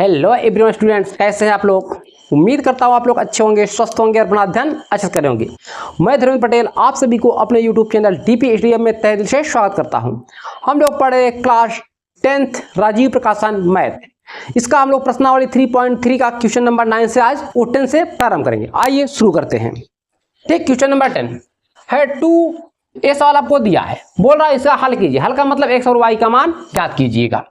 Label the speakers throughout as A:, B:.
A: Hello everyone students, कैसे हैं आप लोग। उम्मीद करता हूँ आप लोग अच्छे होंगे, स्वस्थ होंगे और अपना अध्ययन अच्छे से कर रहे होंगे। मैं धर्मेंद्र पटेल आप सभी को अपने यूट्यूब चैनल DPSDM में तहे दिल से स्वागत करता हूँ। हम लोग पढ़े क्लास 10th राजीव प्रकाशन मैथ। इसका हम लोग प्रश्नावली 3.3 का क्वेश्चन नंबर 9 से आज वो 10 से प्रारंभ करेंगे। आइए शुरू करते हैं। ठीक, क्वेश्चन नंबर 10 है 2। ये सवाल आपको दिया है, बोल रहा है इसका हल कीजिए। हल का मतलब x और y का मान ज्ञात कीजिएगा।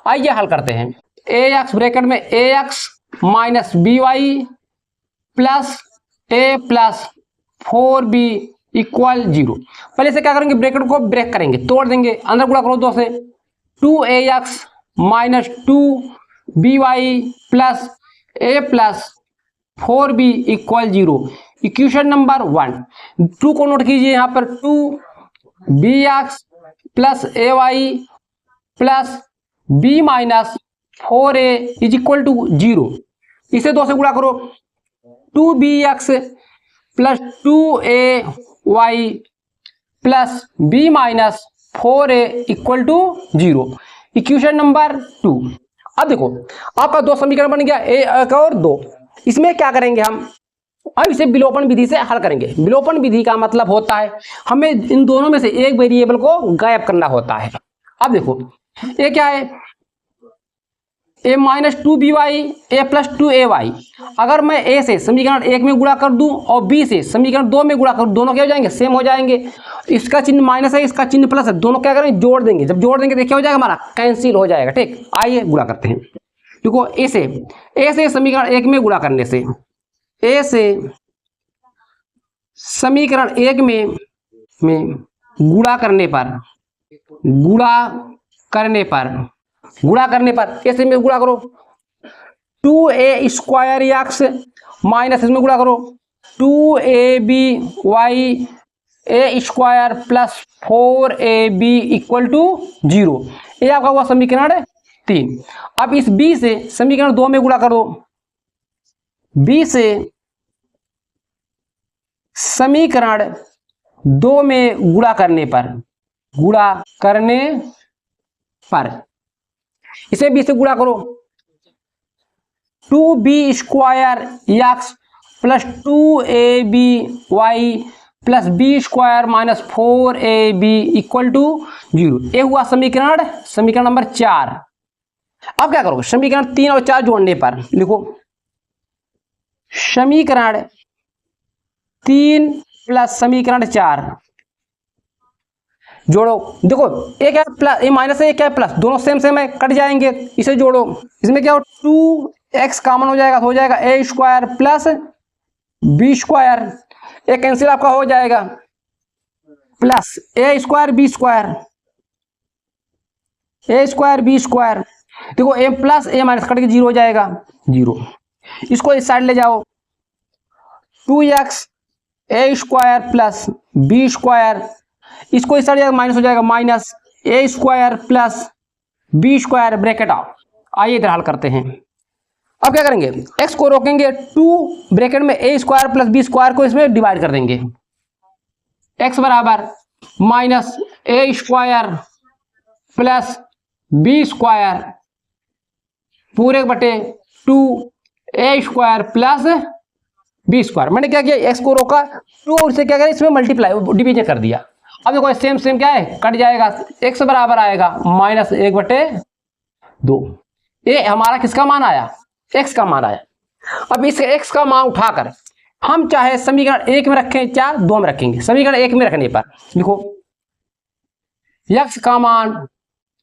A: आइए हल करते हैं। ax ब्रैकेट में ax minus by plus a plus 4b equal 0। पहले से क्या करेंगे, ब्रैकेट को ब्रेक करेंगे, तोड़ देंगे, अंदर गुणा करो 2 से। 2ax minus 2by plus a plus 4b equal 0। Equation number 1। 2 को नोट कीजिए यहाँ पर। 2bx plus ay plus b minus 4a is equal to 0। इसे 2 से गुणा करो। 2bx plus 2ay plus b minus 4a equal to 0। Equation number 2। अब देखो आपका 2 समीकरण बन गया, एक और 2। इसमें क्या करेंगे हम, अब इसे विलोपन विधि से हल करेंगे। विलोपन विधि का मतलब होता है हमें इन दोनों में से एक वेरिएबल को गायब करना होता है। अब देखो ये क्या है, a minus 2by a plus 2ay। अगर मैं a से समीकरण 1 में गुणा कर दूं और b से समीकरण 2 में गुणा कर दूं, दोनों क्या हो जाएंगे, सेम हो जाएंगे। इसका चिन्ह माइनस है, इसका चिन्ह प्लस है, दोनों क्या करेंगे, जोड़ देंगे। जब जोड़ देंगे तो क्या हो जाएगा, हमारा कैंसिल हो जाएगा। ठीक, आइए गुणा करते हैं। देखो a से समीकरण 1 में गुणा करने से, a से समीकरण 1 में गुणा करने पर ऐसे में गुणा करो। 2a स्क्वायर एक्स माइनस इसमें गुणा करो 2aby a square plus 4ab equal to 0। ये आपका हुआ समीकरण 3। अब इस b से समीकरण 2 में गुणा करो। b से समीकरण 2 में गुणा करने पर इसे b से गुणा करो। 2b square x plus 2aby plus b square minus 4ab equal to 0। ये हुआ समीकरण नंबर 4। अब क्या करोगे, समीकरण 3 और 4 जोड़ने पर लिखो समीकरण 3 प्लस समीकरण 4 जोड़ो। देखो एक है प्लस, ये माइनस है, एक है प्लस, दोनों सेम है, कट जाएंगे। इसे जोड़ो, इसमें क्या हो, 2x कॉमन हो जाएगा, तो हो जाएगा a square plus b square. ये कैंसिल आपका हो जाएगा, plus a square b square. देखो a plus a minus cut के 0 हो जाएगा, 0। इसको इस साइड ले जाओ। 2x a square plus b square, इसको इस साइड जाएगा, माइनस हो जाएगा, minus a square plus b square bracket of. आइए इधर हल करते हैं। अब क्या करेंगे, x को रोकेंगे, 2 ब्रैकेट में a square plus b square को इसमें डिवाइड कर देंगे। x बराबर minus a square plus b square पूरे बटे 2a square plus b square. मैंने क्या किया, x को रोका, 2 और इसे क्या करें, इसमें मल्टीप्लाई डिवीजन कर दिया। अब देखो सेम क्या है, कट जाएगा। x बराबर आएगा माइनस 1/2। ये हमारा किसका मान आया, x का मान आया। अब इस x का मान उठाकर हम चाहे समीकरण 1 में रखें चाहे 2 में रखेंगे। समीकरण 1 में रखने पर लिखो x का मान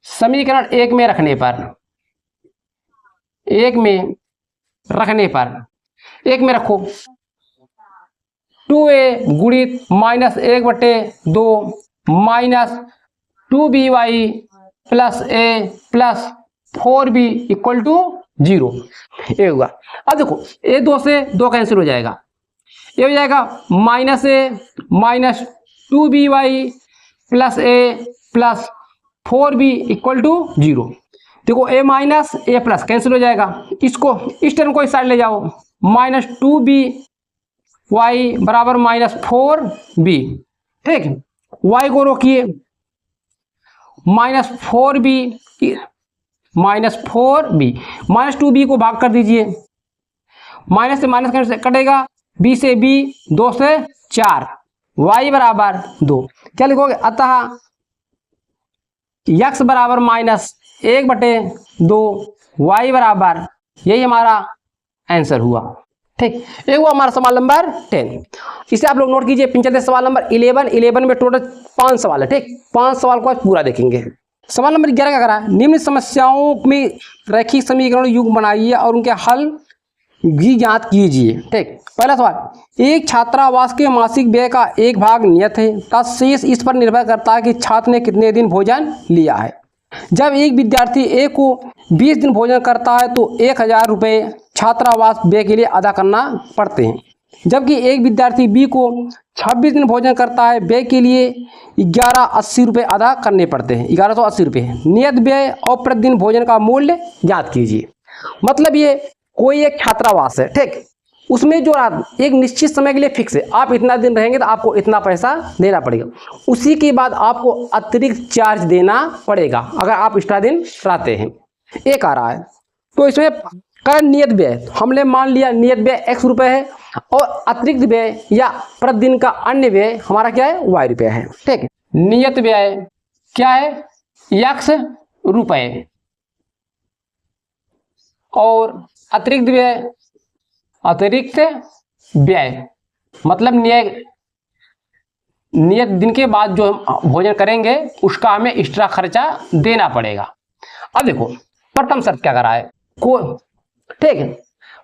A: समीकरण 1 में रखने पर 1 में रखो 2a गुणित minus 1/2 minus 2by plus a plus 4b equal to 0। ये हुआ। अब देखो ये 2 से 2 कैंसिल हो जाएगा, ये हो जाएगा minus a minus 2by plus a plus 4b equal to 0। देखो a minus a plus cancel हो जाएगा, इसको इस टर्म को इस साइड ले जाओ। माइनस 2by बराबर माइनस 4b। ठीक, y को रोकिए, माइनस 4b -4b, -2b को भाग कर दीजिए, माइनस से माइनस कटेगा, b से b, 2 से 4, y बराबर 2। क्या लिखोगे, अतः x बराबर -1/2, y बराबर, यही हमारा आंसर हुआ। ठीक, ये हुआ हमारा सवाल नंबर 10। इसे आप लोग नोट कीजिए। पिंचते सवाल नंबर 11 में टोटल 5 सवाल है। ठीक, 5 सवाल को आज पूरा देखेंगे। सवाल नंबर 11 क्या करा है, निम्न समस्याओं में रैखिक समीकरण युग्म बनाइए और उनके हल भी ज्ञात कीजिए। ठीक, पहला सवाल, एक छात्रावास के मासिक व्यय का एक भाग नियत है तथा शेष इस पर निर्भर करता है कि छात्र ने कितने दिन भोजन लिया है। जब एक विद्यार्थी ए को 20 दिन भोजन करता है तो 1000 रुपये छात्रावास व्यय के लिए अदा करना पड़ते हैं, जबकि एक विद्यार्थी बी को 26 दिन भोजन करता है, व्यय के लिए 1180 रुपये अदा करने पड़ते हैं, 1180 रुपये। नियत व्यय और प्रतिदिन भोजन का मूल्य ज्ञात कीजिए। मतलब ये कोई एक छात्रावास है, ठीक, उसमें जो एक निश्चित समय के लिए फिक्स है, आप इतना दिन रहेंगे तो आपको इतना पैसा देना पड़ेगा, उसी के बाद आपको अतिरिक्त चार्ज देना पड़ेगा अगर आप एक्स्ट्रा दिन रहते हैं। एक आ रहा है तो इसमें कर नियत व्यय, हमने मान लिया नियत व्यय x रुपये है और अतिरिक्त व्यय या प्रतिदिन का अन्य व्यय हमारा क्या है, y रुपये है। ठीक, नियत व्यय क्या है, x रुपये, और अतिरिक्त व्यय मतलब नियत दिन के बाद जो हम भोजन करेंगे उसका हमें एक्स्ट्रा खर्चा देना पड़ेगा। अब देखो प्रथम शर्त क्या करा है ठीक है,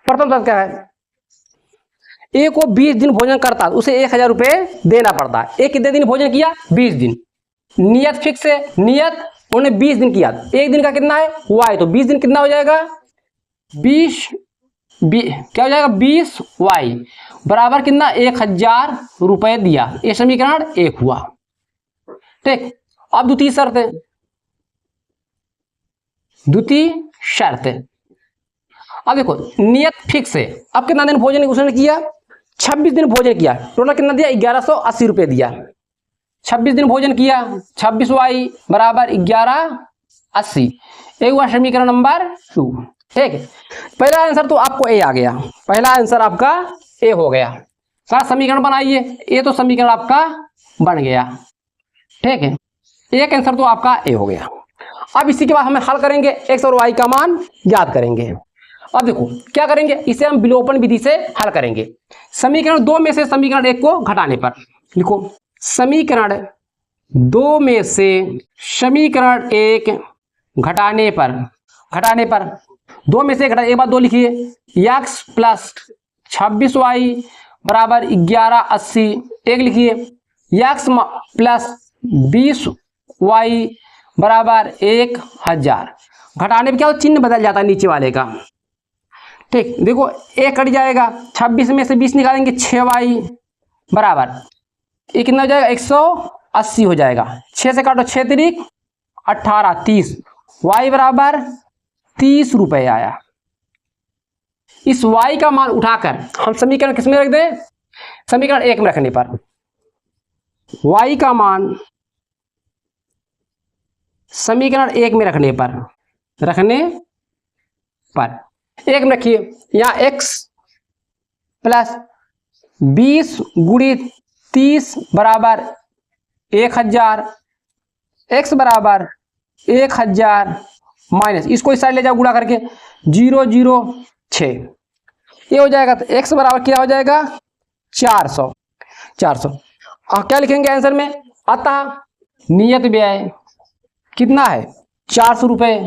A: प्रथम शर्त क्या है, ए को 20 दिन भोजन करता है उसे 1000 रुपये देना पड़ता है। एक कितने दिन भोजन किया, 20 दिन। नियत फिक्स है, नियत उन्होंने 20 दिन किया, एक दिन का कितना है y, तो 20 दिन कितना हो जाएगा, 20 क्या हो जाएगा, 20y बराबर कितना, 1000 रुपये दिया। ये समीकरण 1 हुआ। ठीक, अब द्वितीय शर्त है, द्वितीय शर्त है। अब देखो नियत फिक्स है, अब कितना दिन भोजन उसने किया, 26 दिन भोजन किया, टोटल कितना दिया, 1180 रुपये दिया। 26 दिन भोजन किया, 26y बराबर 1180, ये हुआ समीकरण नंबर 2। ठीक है, पहला आंसर तो आपको ए आ गया, पहला आंसर आपका ए हो गया। सारा समीकरण बनाइए, ये तो समीकरण आपका बन गया। ठीक है, एक आंसर तो आपका ए हो गया। अब इसी के बाद हमें हल करेंगे, एक्स और वाई का मान याद करेंगे। अब देखो क्या करेंगे, इसे हम विलोपन विधि से हल करेंगे। समीकरण 2 में से समीकरण 1 को घटाने पर, लिखो समीकरण 2 में से समीकरण 1 घटाने पर 2 में से घटा, एक बार 2 लिखिए, x प्लस 26y बराबर 1180, एक लिखिए x प्लस 20y बराबर 1000। घटाने पर क्या हो, चिन्ह बदल जाता है नीचे वाले का। ठीक, देखो एक कट जाएगा, 26 में से 20 निकालेंगे, 6y बराबर ये कितना हो जाएगा, 180 हो जाएगा। 6 से काटो, 6 तिरिक 18, 30, y बराबर 30 रुपये आया। इस y का मान उठाकर हम समीकरण किस में रख दें, समीकरण 1 में रखने पर y का मान समीकरण 1 में रखने पर 1 में रखिए, यहाँ x प्लस 20 गुणित 30 बराबर 1000, x बराबर 1000 माइनस, इसको इस साइड ले जाओ गुणा करके, 006 ये हो जाएगा, तो x बराबर क्या हो जाएगा, 400। और क्या लिखेंगे आंसर में, अतः नियत व्यय कितना है, 400 रुपये,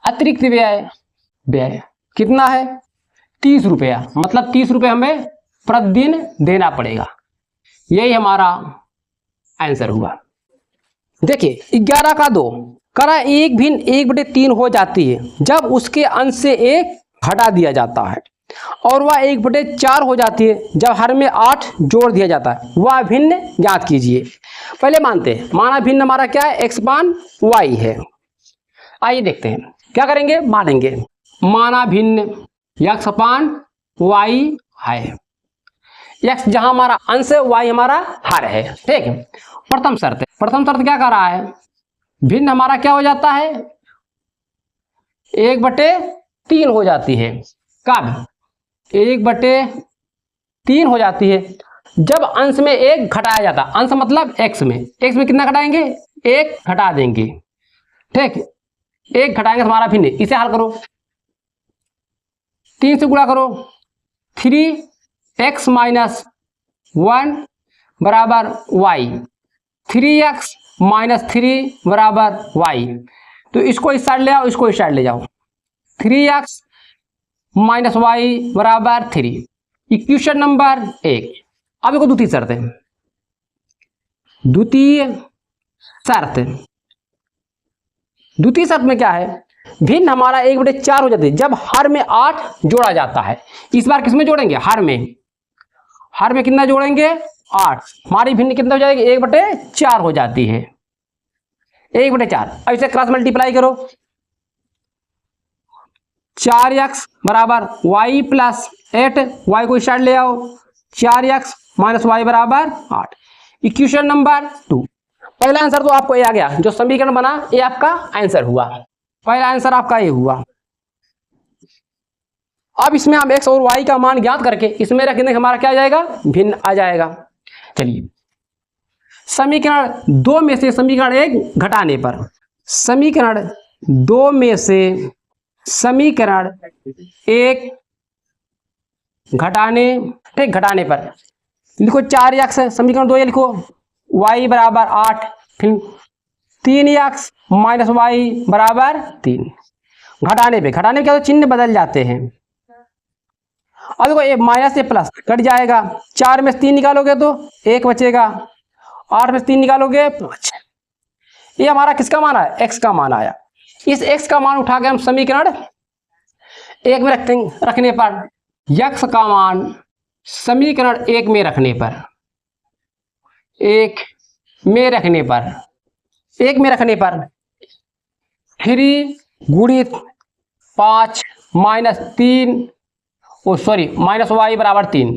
A: अतिरिक्त व्यय कितना है, 30 रुपया, मतलब 30 रुपये हमें प्रतिदिन देना पड़ेगा। यही हमारा आंसर हुआ। देखिए 11 का 2 करा 1 भिन्न 1/3 हो जाती है जब उसके अंश से 1 घटा दिया जाता है, और वह 1/4 हो जाती है जब हर में 8 जोड़ दिया जाता है। वह भिन्न ज्ञात कीजिए। पहले मानते हैं, माना भिन्न हमारा क्या है, x मान y है। आइए देखते हैं क्या करेंगे, मानेंगे माना भिन्न x अपान y है। x जहां हमारा अंश है, y हमारा हर है। ठीक है, प्रथम शर्त क्या कर रहा है, भिन्न हमारा क्या हो जाता है, 1/3 हो जाती है। कब? 1/3 हो जाती है जब अंश में 1 घटाया जाता। अंश मतलब x में कितना घटाएंगे? 1 घटा देंगे। ठीक, 1 घटाएंगे हमारा भिन्न। इसे हल करो, 3 से गुणा करो। 3x - 1 बराबर y, 3x - 3 बराबर y। तो इसको इस साइड ले आओ, इसको इस साइड ले जाओ। 3x - y बराबर 3। Equation number 1। अब देखो द्वितीय शर्त है। द्वितीय शर्त में क्या है? भिन्न हमारा 1/4 हो जाती है जब हर में 8 जोड़ा जाता है। इस बार किसमें जोड़ेंगे? हर में कितना जोड़ेंगे? 8। हमारी भिन्न कितना हो जाएगी? 1/4 हो जाती है। 1/4। अब इसे क्रॉस मल्टीप्लाई करो। 4x बराबर y प्लस 8, y को इस साइड ले आओ। 4x - y बराबर 8। Equation number 2। पहला आंसर तो आपको ये आ गया, जो समीकरण बना ये आपका आंसर हुआ। पहला आंसर आपका ये हुआ। अब इसमें हम x और y का मान ज्ञात करके इसमें रख देंगे, हमारा क्या आ जाएगा? भिन्न आ जाएगा। चलिए, समीकरण 2 में से समीकरण 1 घटाने पर, समीकरण 2 में से समीकरण 1 घटाने पर लिखो 4x, समीकरण 2 ये लिखो, y बराबर 8, फिर 3x - y बराबर 3। घटाने पे क्या तो चिन्ह बदल जाते हैं। अब देखो ये माइनस से प्लस कट जाएगा। 4 में से 3 निकालोगे तो 1 बचेगा। 8 में से 3 निकालोगे 5। ये हमारा किसका मान आया? x का मान आया। इस x का मान उठा के हम समीकरण 1 में रखने पर, x का मान समीकरण 1 में रखने पर 3 गुणित 5 - 3 माइनस y बराबर 3,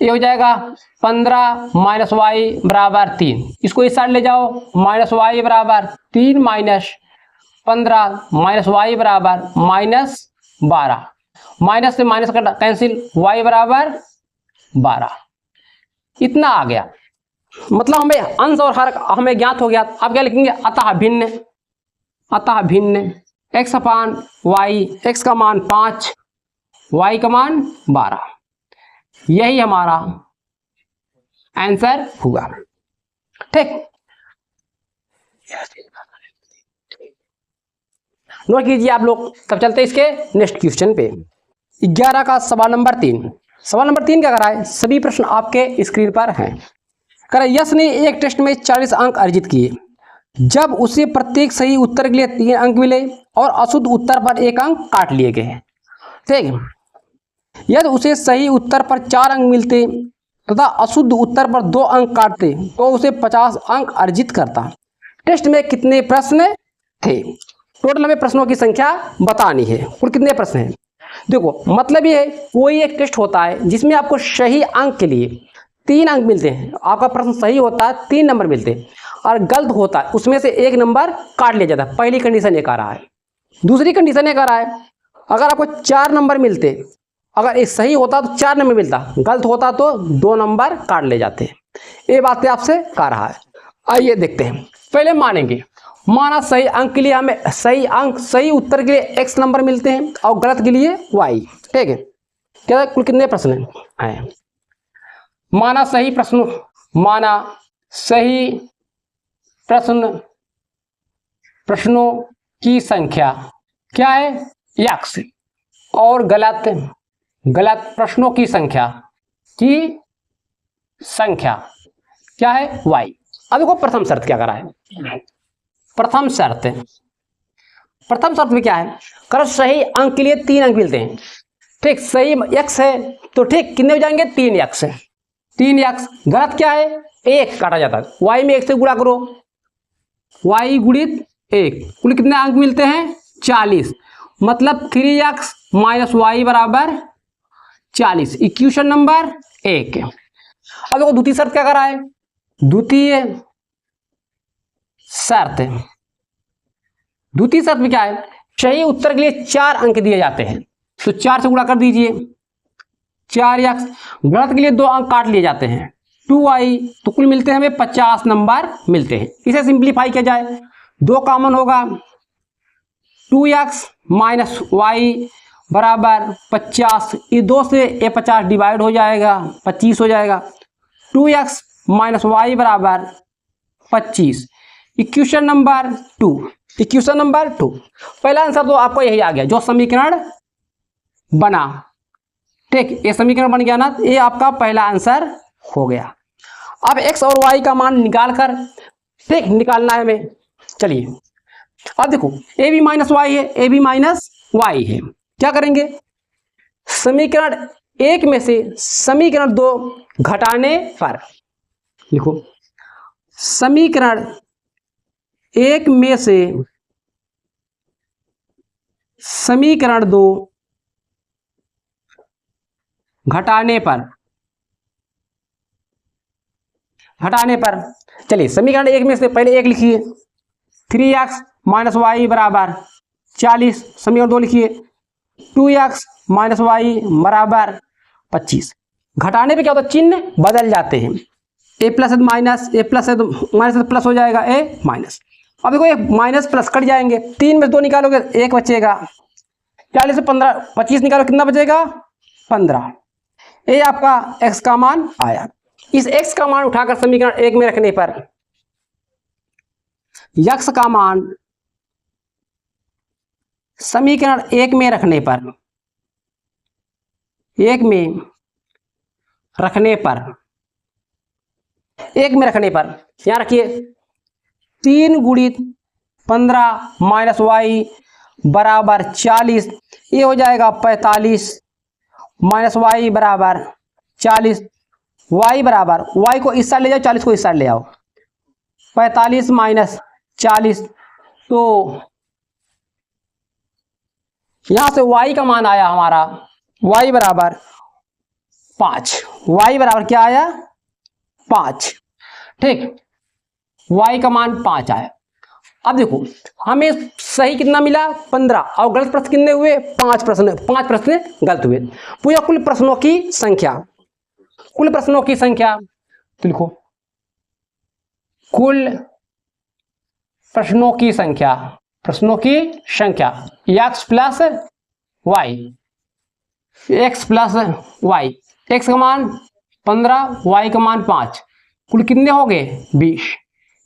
A: ये हो जाएगा 15 - y बराबर 3। इसको इस साइड ले जाओ। -y बराबर 3 माइनस 15 -y बराबर -12। माइनस से माइनस का कैंसिल, y बराबर 12। इतना आ गया। मतलब हमें अंश और हर हमें ज्ञात हो गया। अब क्या लिखेंगे? अतः भिन्न x अपान y, x का मान 5, y का मान 12। यही हमारा आंसर हुआ। ठीक, नोट कीजिए आप लोग। तब चलते इसके नेक्स्ट क्वेश्चन पे। 11 का सवाल नंबर 3। सवाल नंबर 3 क्या कर रहा है? सभी प्रश्न आपके स्क्रीन पर हैं। कह रहा है, यश ने एक टेस्ट में 40 अंक अर्जित किए। जब उसे प्रत्येक सही उत्तर के लिए 3 अंक मिले और अशुद्ध उत्तर पर 1 अंक काट लिए गए। ठीक, यदि उसे सही उत्तर पर 4 अंक मिलते तथा अशुद्ध उत्तर पर 2 अंक काटते तो उसे 50 अंक अर्जित करता। टेस्ट में कितने प्रश्न थे? टोटल हमें प्रश्नों की संख्या बतानी है। और कितने प्रश्न हैं? देखो, मतलब ये है, कोई एक टेस्ट होता है जिसमें आपको सही अंक के लिए 3 अंक मिलते हैं। आपका प्रश्न सही होता है 3 नंबर मिलते हैं, और गलत होता है उसमें से 1 नंबर काट लिया जाता है। पहली कंडीशन एक आ रहा है। दूसरी कंडीशन एक आ रहा है, अगर आपको 4 नंबर मिलते, अगर एक सही होता तो 4 नंबर मिलता, गलत होता तो 2 नंबर काट ले जाते। ये बातें आपसे कह रहा है। आइए देखते हैं। पहले मानेंगे, माना सही अंक के लिए हमें सही उत्तर के लिए x नंबर मिलते हैं और गलत के लिए y। ठीक है, क्या कुल कितने प्रश्न हैं? माना सही प्रश्नों की संख्या क्या है? x, और गलत प्रश्नों की संख्या क्या है? y। अब देखो प्रथम शर्त क्या करा है। प्रथम शर्त में क्या है? कर सही अंक के लिए 3 अंक मिलते हैं। ठीक, सही x है तो ठीक कितने हो जाएंगे? 3x। गलत क्या है? 1 काटा जाता है। y में 1 से गुणा करो, y गुणित 1, कुल कितने अंक मिलते हैं? 40। मतलब 3x - y बराबर 40। Equation number 1। अब देखो द्वितीय शर्त क्या कर रहा है? द्वितीय शर्त में क्या है? सही उत्तर के लिए 4 अंक दिए जाते हैं, तो 4 से गुणा कर दीजिए, 4x। गलत के लिए 2 अंक काट लिए जाते हैं, 2y, तो कुल मिलते हैं हमें 50 नंबर मिलते हैं। इसे सिंप्लीफाई किया जाए, 2 कॉमन होगा, 2x माइनस वाई बराबर 50, ये 2 से ये 50 डिवाइड हो जाएगा, 25 हो जाएगा। 2x माइनस वाई बराबर 25। Equation number 2, equation number 2। पहला आंसर तो आपको यही आ गया जो समीकरण बना, ठीक, ये समीकरण बन गया ना, ये आपका पहला आंसर हो गया। अब x और y का मान निकाल कर, ठीक, निकालना है हमें। चलिए अब देखो ए बी माइनस वाई है, ए बी माइनस वाई है, क्या करेंगे, समीकरण 1 में से समीकरण 2 घटाने पर, लिखो समीकरण 1 में से समीकरण 2 घटाने पर, चलिए समीकरण 1 में से पहले 1 लिखिए, 3x माइनस वाई बराबर 40। समीकरण 2 लिखिए, 2x माइनस वाई बराबर 25। घटाने पे क्या होता है, चिन्ह बदल जाते हैं, ए प्लस है तो माइनस, ए प्लस है तो माइनस, तो प्लस हो जाएगा ए माइनस। अब देखो ये माइनस प्लस कट जाएंगे, 3 में से 2 निकालोगे 1 बचेगा, 40 से 15 25 निकालो कितना बचेगा, 15। ये आपका x का मान आया। इस x का मान उठाकर समीकरण 1 में रखने पर x का मान समीकरण 1 में रखने पर, 1 में रखने पर, 1 में रखने पर यहाँ रखिए 3 गुणित 15 माइनस वाई बराबर 40, ये हो जाएगा 45 माइनस वाई बराबर 40। वाई बराबर, वाई को इस साइड ले जाओ, 40 को इस साइड ले आओ, 45 माइनस 40, तो यहां से y का मान आया हमारा, y बराबर 5। y बराबर क्या आया, 5, ठीक, y का मान 5 आया। अब देखो हमें सही कितना मिला, 15, और गलत प्रश्न कितने हुए, 5 प्रश्न, 5 प्रश्न गलत हुए। पूरा कुल प्रश्नों की संख्या, कुल प्रश्नों की संख्या, तो लिखो कुल प्रश्नों की संख्या, प्रश्नों की संख्या x plus y, x plus y, एक्स का मान 15, वाई का मान 5, कुल कितने हो गए, 20।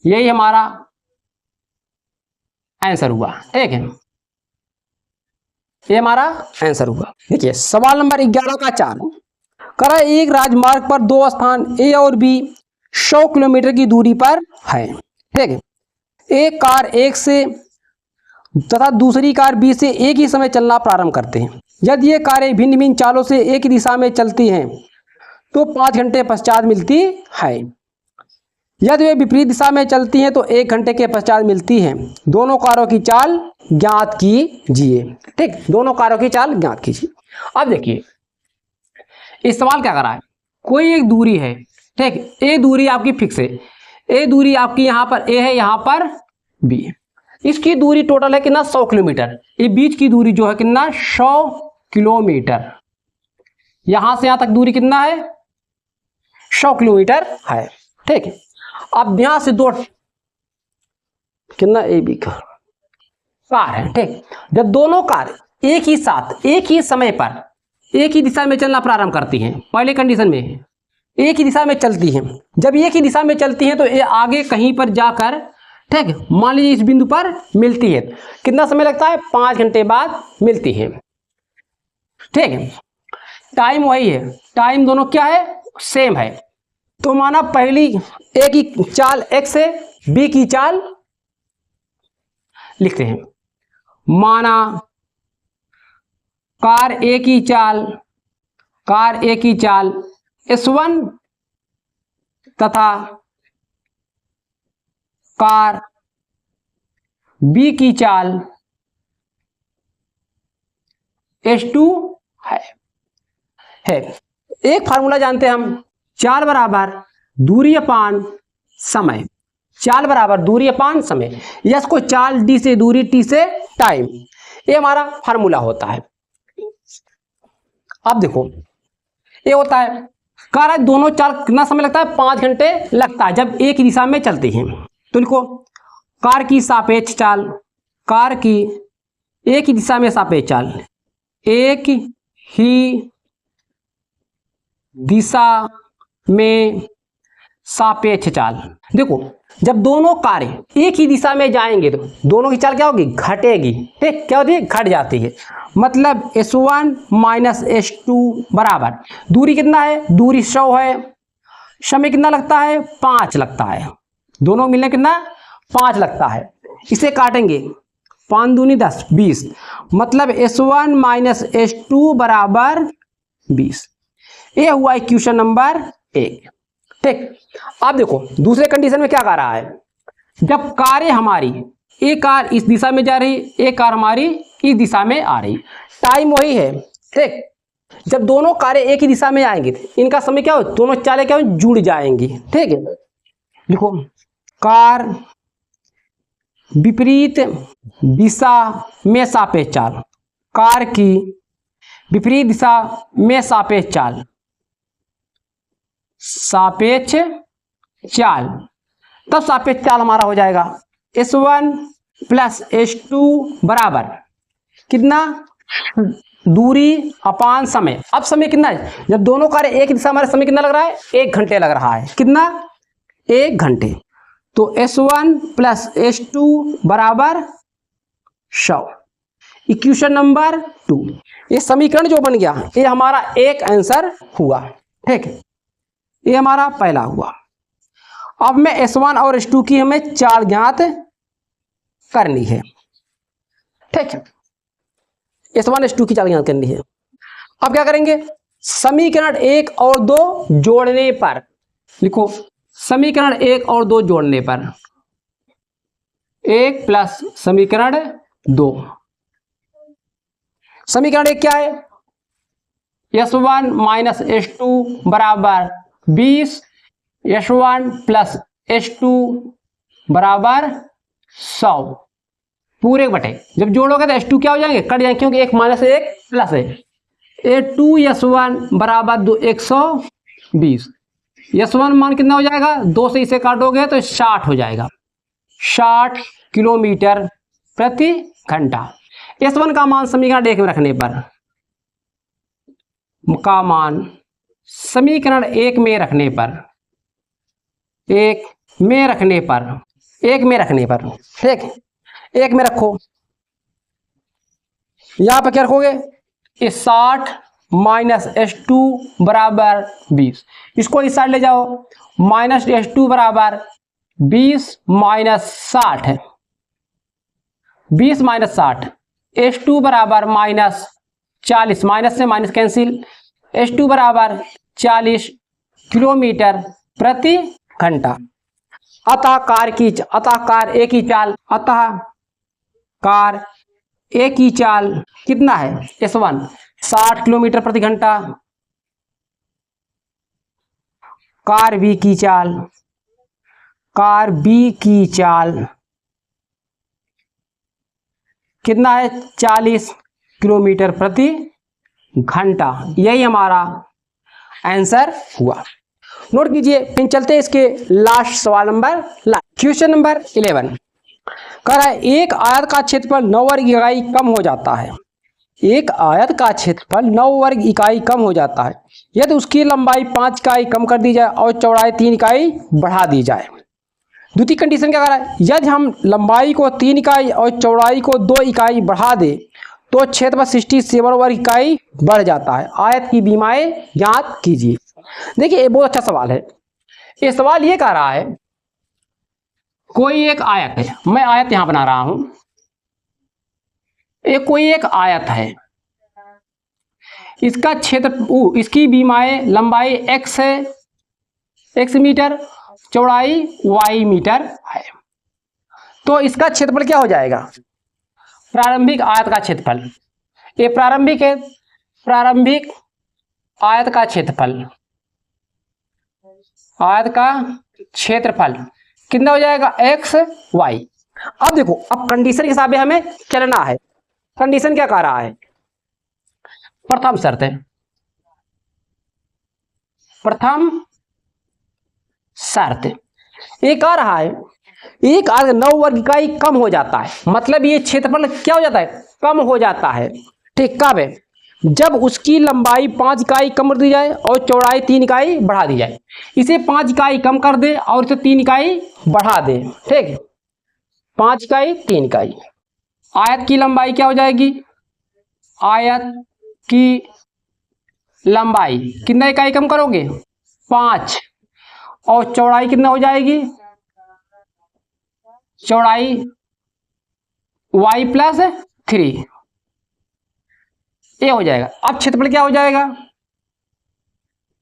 A: यही हमारा आंसर हुआ, ठीक है, ये हमारा आंसर हुआ। देखिए सवाल नंबर 11 का 4, करा एक राजमार्ग पर 2 स्थान ए और बी 100 किलोमीटर की दूरी पर है, ठीक है। एक कार एक से तथा दूसरी कार बी से एक ही समय चलना प्रारंभ करते हैं। यदि ये कारें भिन्न भिन्न चालों से एक ही दिशा में चलती हैं तो 5 घंटे पश्चात मिलती है। यदि वे विपरीत दिशा में चलती हैं तो 1 घंटे के पश्चात मिलती हैं। दोनों कारों की चाल ज्ञात कीजिए, ठीक, दोनों कारों की चाल ज्ञात कीजिए। अब देखिए इस सवाल क्या कर रहा है, कोई एक दूरी है, ठीक, ए दूरी आपकी फिक्स है, ए दूरी आपकी यहाँ पर ए है, यहाँ पर बी है। इसकी दूरी टोटल है कितना, 100 किलोमीटर। ये बीच की दूरी जो है कितना, 100 किलोमीटर। यहां से यहां तक दूरी कितना है, 100 किलोमीटर है, ठीक है। अब यहां से 2 कितना ए बी का कार है, ठीक। जब दोनों कार एक ही साथ एक ही समय पर एक ही दिशा में चलना प्रारंभ करती हैं, पहले कंडीशन में एक ही दिशा में चलती हैं, जब एक ही दिशा में चलती हैं तो ये आगे कहीं पर जाकर, ठीक, मान लीजिए इस बिंदु पर मिलती है, कितना समय लगता है, 5 घंटे बाद मिलती है, ठीक है। टाइम वही है, टाइम दोनों क्या है, सेम है। तो माना पहली ए की चाल x है, बी की चाल लिखते हैं, माना कार ए की चाल S1 तथा कार बी की चाल S2 है। एक फार्मूला जानते हैं हम, चाल बराबर दूरी अपान समय, चाल बराबर दूरी अपान समय। यस को चाल, डी से दूरी, टी से टाइम। ये हमारा फार्मूला होता है। अब देखो ये होता है कार दोनों चाल कितना समय लगता है, 5 घंटे लगता है जब एक ही दिशा में चलती हैं। तो लिखो कार की सापेक्ष चाल, कार की एक ही दिशा में सापेक्ष चाल, एक ही दिशा में सापेक्ष चाल। देखो जब दोनों कारें एक ही दिशा में जाएंगे तो दोनों की चाल क्या होगी, घटेगी। ठीक, क्या होती है, घट जाती है। मतलब S1 माइनस S2 बराबर, दूरी कितना है, दूरी 100 है, समय कितना लगता है, 5 लगता है, दोनों मिलने कितना 5 लगता है। इसे काटेंगे 5 दूनी 10 20, मतलब S1 माइनस S2 बराबर 20। ये हुआ इक्वेशन नंबर 1। ठीक, अब देखो दूसरे कंडीशन में क्या कह रहा है, जब कारें हमारी, एक कार इस दिशा में जा रही, एक कार हमारी इस दिशा में आ रही, टाइम वही है। ठीक, जब दोनों कारें एक ही दिशा में आएंगी इनका समय क्या हो, दोनों चालें क्या हो, जुड़ जाएंगी। ठीक है, लिखो कार विपरीत दिशा में सापेक्ष चाल, कार की विपरीत दिशा में सापेक्ष चाल, सापेक्ष चाल, तब सापेक्ष चाल हमारा हो जाएगा S1 प्लस S2 बराबर कितना, दूरी अपान समय। अब समय कितना है, जब दोनों कारें एक दिशा, हमारे समय कितना लग रहा है, 1 घंटे लग रहा है। कितना, 1 घंटे। तो S1 प्लस S2 बराबर 100। इक्वेशन नंबर 2, ये समीकरण जो बन गया ये हमारा एक आंसर हुआ। ठीक है, ये हमारा पहला हुआ। अब में S1 और S2 की हमें चाल ज्ञात करनी है। ठीक है, S1 S2 की चाल ज्ञात करनी है। अब क्या करेंगे, समीकरण 1 और 2 जोड़ने पर, लिखो समीकरण 1 और 2 जोड़ने पर, 1 प्लस समीकरण 2, समीकरण 1 क्या है, S1 माइनस S2 बराबर 20, S1 प्लस S2 बराबर 100 पूरे बटे, जब जोड़ोगे तो S2 क्या हो जाएंगे, कट जाएंगे, क्योंकि 1 माइनस 1 प्लस है। A2S1 बराबर 120, S1 मान कितना हो जाएगा, 2 से इसे काटोगे तो 60 हो जाएगा, 60 किलोमीटर प्रति घंटा। S1 का मान समीकरण 1 में रखने पर, का मान समीकरण 1 में रखने पर, 1 में रखने पर, 1 में रखने पर, ठीक, 1 में रखो, यहां पर क्या रखोगे, 60 माइनस S2 बराबर 20, इसको इस साइड ले जाओ, माइनस S2 बराबर 20 माइनस 60 है, 20 माइनस 60, S2 बराबर माइनस 40, माइनस से माइनस कैंसिल, S2 बराबर 40 किलोमीटर प्रति घंटा। अतः कार एक ही चाल, अतः कार एक ही चाल कितना है, S1 60 किलोमीटर प्रति घंटा, कार बी की चाल, कार बी की चाल कितना है, 40 किलोमीटर प्रति घंटा। यही हमारा आंसर हुआ। नोट कीजिए, फिर चलते हैं इसके लास्ट सवाल नंबर, क्वेश्चन नंबर 11 कह रहा है, एक आयत का क्षेत्रफल 9 वर्ग इकाई कम हो जाता है, एक आयत का क्षेत्रफल 9 वर्ग इकाई कम हो जाता है यदि उसकी लंबाई 5 इकाई कम कर दी जाए और चौड़ाई 3 इकाई बढ़ा दी जाए। द्वितीय कंडीशन क्या कह रहा है, यदि हम लंबाई को 3 इकाई और चौड़ाई को 2 इकाई बढ़ा दे तो क्षेत्रफल 67 वर्ग इकाई बढ़ जाता है। आयत की बीमाएं ज्ञात कीजिए। देखिए ये बहुत अच्छा सवाल है। ये सवाल ये कह रहा है, कोई एक आयत है, मैं आयत यहां बना रहा हूं, ये कोई एक आयत है, इसका क्षेत्र, इसकी बीमाएं, लंबाई x है, x मीटर, चौड़ाई y मीटर है, तो इसका क्षेत्रफल क्या हो जाएगा, प्रारंभिक आयत का क्षेत्रफल, ये प्रारंभिक है, प्रारंभिक आयत का क्षेत्रफल, आयत का क्षेत्रफल कितना हो जाएगा, x y। अब देखो, अब कंडीशन के हिसाब से हमें चलना है, कंडीशन क्या कह रहा है, प्रथम शर्त है, प्रथम शर्त एक आ रहा है, एक 9 वर्ग इकाई कम हो जाता है, मतलब ये क्षेत्रफल क्या हो जाता है, कम हो जाता है। ठीक, कब है, जब उसकी लंबाई 5 इकाई कम कर दी जाए और चौड़ाई 3 इकाई बढ़ा दी जाए। इसे 5 इकाई कम कर दे और इसे 3 इकाई बढ़ा दे। ठीक, 5 इकाई 3 इकाई। आयत की लंबाई क्या हो जाएगी, आयत की लंबाई कितना इकाई कम करोगे, 5, और चौड़ाई कितना हो जाएगी, चौड़ाई y+3 ये हो जाएगा। अब क्षेत्रफल क्या हो जाएगा,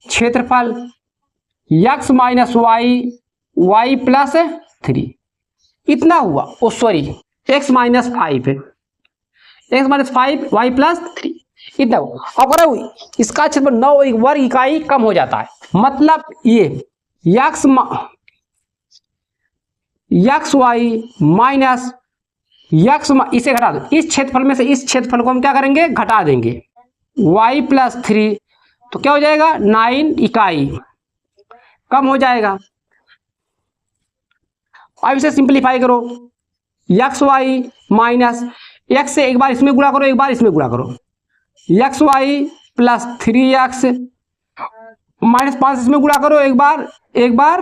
A: क्षेत्रफल x - y+3 इतना हुआ, ओ सॉरी x - 5 है, x - 5 y+3 इतना हुआ। अब अगर इसका क्षेत्रफल 9 वर्ग इकाई कम हो जाता है, मतलब ये x y माइनस x इसे घटा दो, इस क्षेत्रफल में से इस क्षेत्रफल को हम क्या करेंगे, घटा देंगे, y+3 तो क्या हो जाएगा, 9 इकाई कम हो जाएगा। अब इसे सिंपलीफाई करो, xy माइनस x से एक बार इसमें गुणा करो, एक बार इसमें गुणा करो, xy प्लस 3x माइनस 5 इसमें गुणा करो, एक बार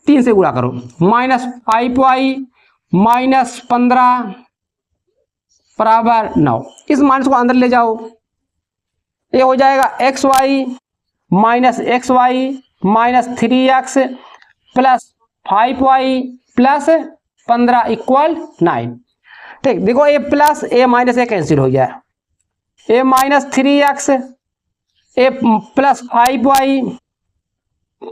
A: 3 से गुणा करो, -5y माइनस 15 बराबर 9। इस माइनस को अंदर ले जाओ, ये हो जाएगा xy minus xy minus 3x plus 5y plus 15 equal 9। ठीक, देखो a plus a minus a cancel हो गया, a minus 3x a plus 5y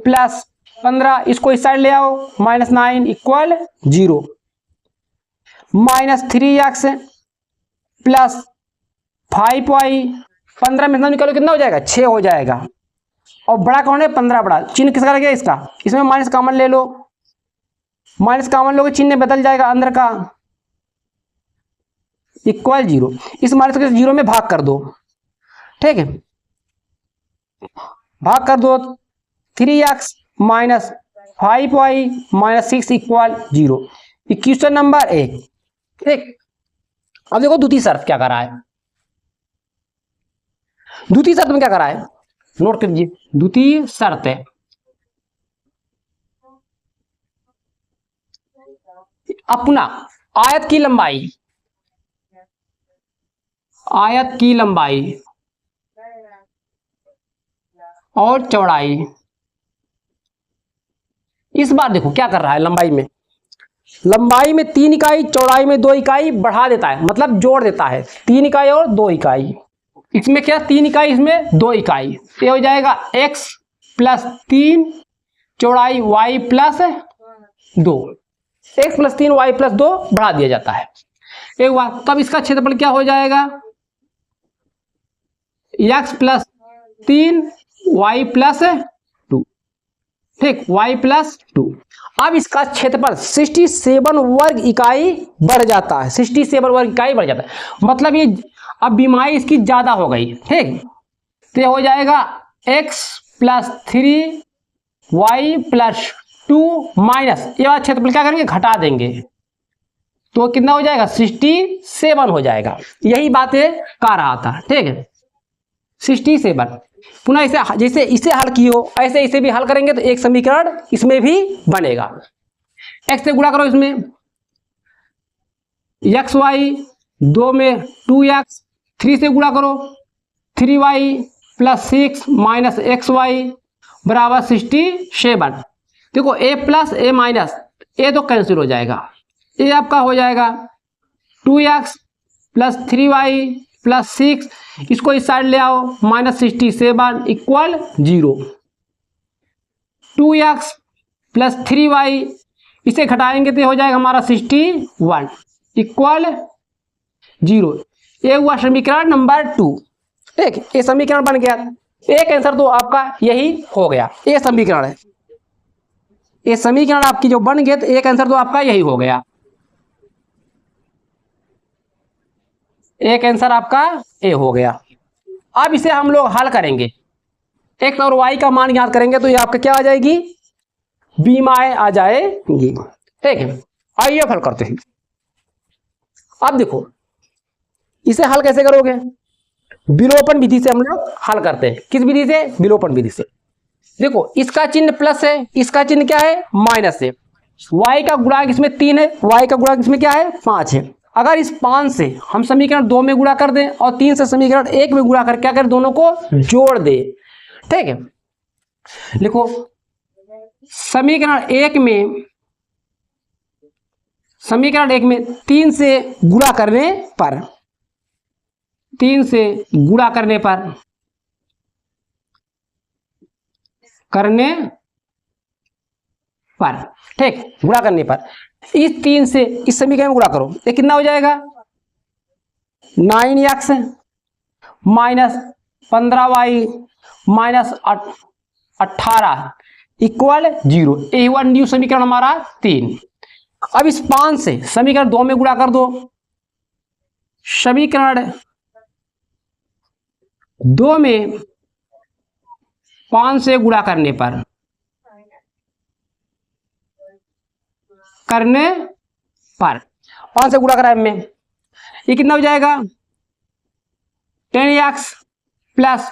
A: plus 15 इसको इस साइड ले आओ, -9 equal 0, minus 3x plus 5y 15 में निकालो कितना हो जाएगा, 6 हो जाएगा। और बड़ा कौन है, 15 बड़ा, चिन्ह किसका लग गया इसका, इसमें माइनस कॉमन ले लो, माइनस कॉमन लोगे चिन्ह बदल जाएगा अंदर का, इक्वल 0, इस माइनस को 0 में भाग कर दो। ठीक है, भाग कर दो, 3x minus 5y minus 6 equal 0, question number 1। ठीक, अब देखो द्वितीय शर्त क्या कर रहा है, द्वितीय शर्त में क्या कर रहा है, नोट कर लीजिए, द्वितीय शर्त है अपना आयत की लंबाई और चौड़ाई, इस बार देखो क्या कर रहा है, लंबाई में 3 इकाई चौड़ाई में 2 इकाई बढ़ा देता है, मतलब जोड़ देता है, 3 इकाई और 2 इकाई, इसमें क्या 3 इकाई इसमें 2 इकाई, ये हो जाएगा x प्लस 3 चौड़ाई y plus 2, x plus 3 y plus 2 बढ़ा दिया जाता है एक बार। तब इसका क्षेत्रफल क्या हो जाएगा, x प्लस 3 y प्लस 2। ठीक, y प्लस 2। अब इसका क्षेत्रफल 67 वर्ग इकाई बढ़ जाता है, 67 वर्ग इकाई बढ़ जाता है, मतलब ये अब बीमारी इसकी ज्यादा हो गई। ठीक, तो ये हो जाएगा x plus 3 y plus 2 minus, ये वाला क्षेत्रफल क्या करेंगे, घटा देंगे, तो कितना हो जाएगा, 67 हो जाएगा। यही बातें कह रहा था। ठीक है, 67। पुनः इसे जैसे इसे हल किए हो ऐसे इसे भी हल करेंगे तो एक समीकरण इसमें भी बनेगा। x से गुणा करो, इसमें xy 2 में 2x, 3 से गुणा करो 3y प्लस 6 माइनस xy बराबर 67। देखो a plus a minus a तो कैंसिल हो जाएगा, ये आपका हो जाएगा 2x प्लस 3y प्लस 6, इसको इस साइड ले आओ, minus 67 equal 0, 2x plus 3y इसे घटाएंगे तो हो जाएगा हमारा 61 इक्वल 0। ये हुआ समीकरण नंबर 2। ठीक, ये समीकरण बन गया, एक आंसर तो आपका यही हो गया, ये समीकरण है, ये समीकरण आपकी जो बन गए तो एक आंसर तो आपका यही हो गया। एक आंसर आपका ए हो गया। अब इसे हम लोग हल करेंगे, एक्स और वाई का मान याद करेंगे तो ये आपका क्या आ जाएगी, बी माए आ जाएगी। ठीक है, आइए हल करते हैं। अब देखो इसे हल कैसे करोगे, विलोपन विधि से हम लोग हल करते हैं। किस विधि से, विलोपन विधि से। देखो इसका चिन्ह प्लस है, इसका चिन्ह क्या है, माइनस है। y का गुणांक इसमें 3 है, y का गुणांक इसमें क्या है, 5 है। अगर इस 5 से हम समीकरण 2 में गुणा कर दें और 3 से समीकरण 1 में गुणा कर क्या करें, दोनों को जोड़ दे। ठीक है, लिखो समीकरण 1 में 3 से गुणा करने पर, 3 से गुणा करने पर ठीक, गुणा करने पर इस 3 से इस समीकरण में गुणा करो, ये कितना हो जाएगा, 9x minus 15y minus 18 equal 0। ये हुआ न्यू समीकरण हमारा 3। अब इस 5 से समीकरण 2 में गुणा कर दो, समीकरण 2 में 5 से गुणा करने पर 5 से गुणा करा में ये कितना हो जाएगा, 10x प्लस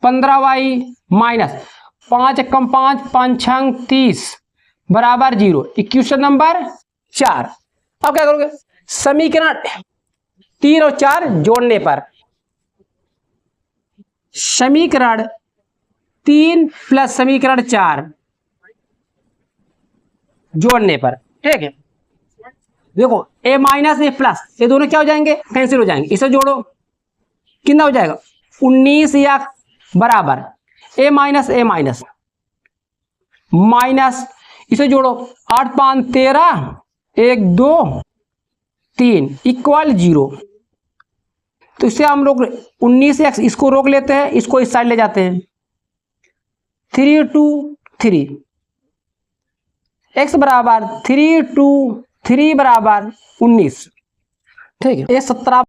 A: 15y माइनस 5 कम 5 5 6 30 बराबर 0। Equation number 4। अब क्या करोगे, समीकरण 3 और 4 जोड़ने पर, समीकरण 3 प्लस समीकरण 4 जोड़ने पर। ठीक है, देखो a माइनस ए प्लस ये दोनों क्या हो जाएंगे, कैंसिल हो जाएंगे। इसे जोड़ो, कितना हो जाएगा, 19x बराबर a minus A minus minus, इसे जोड़ो 8 5 13 1 2 3 इक्वल 0। तो इससे हम लोग 19x इसको रोक लेते हैं, इसको इस साइड ले जाते हैं, 3 2 3 x बराबर 3 2 3 बराबर 19। ठीक है, ये 17